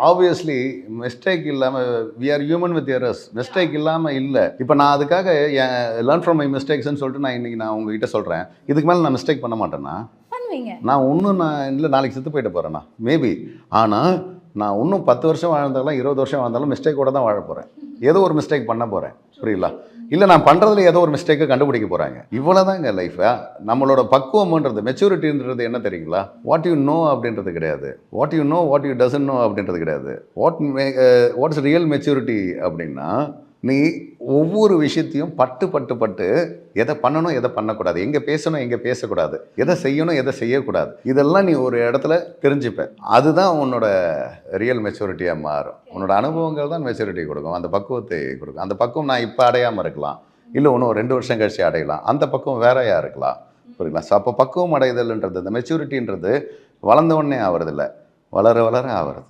Obviously mistake இல்லாமல் we are human with errors. Mistake இல்லாமல் இல்லை. இப்போ நான் அதுக்காக லேர்ன் ஃப்ரம் மை மிஸ்டேக்ஸ்ன்னு சொல்லிட்டு நான் உங்ககிட்ட சொல்கிறேன். இதுக்கு மேலே நான் மிஸ்டேக் பண்ண மாட்டேன்னா பண்ணுவீங்க. நான் இல்லை நாளைக்கு செத்து போயிட்டு போகிறேன்னா மேபி. ஆனால் நான் இன்னும் 10 வருஷம் வாழ்ந்தாலும் 20 வருஷம் வாழ்ந்தாலும் மிஸ்டேக்கோட தான் வாழ போகிறேன். ஏதோ ஒரு மிஸ்டேக் பண்ண போகிறேன். புரியல? இல்லை நான் பண்ணுறதுல ஏதோ ஒரு மிஸ்டேக்கை கண்டுபிடிக்க போகிறாங்க. இவ்வளோ தான் எங்கள் லைஃபை. நம்மளோட பக்குவம்ன்றது மெச்சூரிட்டின்றது என்ன தெரியுங்களா? வாட் யூ நோ அப்படின்றது கிடையாது. What you know what you doesn't know அப்படின்றது கிடையாது. வாட் இஸ் ரியல் மெச்சூரிட்டி அப்படின்னா, நீ ஒவ்வொரு விஷயத்தையும் பட்டு எதை பண்ணணும் எதை பண்ணக்கூடாது, எங்கே பேசணும் எங்கே பேசக்கூடாது, எதை செய்யணும் எதை செய்யக்கூடாது, இதெல்லாம் நீ ஒரு இடத்துல தெரிஞ்சுப்ப. அதுதான் உன்னோட ரியல் மெச்சூரிட்டியாக மாறும். உன்னோட அனுபவங்கள் தான் மெச்சூரிட்டி கொடுக்கும், அந்த பக்குவத்தை கொடுக்கும். அந்த பக்குவம் நான் இப்போ அடையாமல் இருக்கலாம், இல்லை இன்னும் 2 வருஷம் கழிச்சு அடையலாம். அந்த பக்குவம் வேறையா இருக்கலாம். புரியுங்களா? ஸோ அப்போ பக்குவம் அடைதல்ன்றது, இந்த மெச்சூரிட்டின்றது வளர்ந்த உடனே ஆகிறதில்ல, வளர வளர ஆகிறது.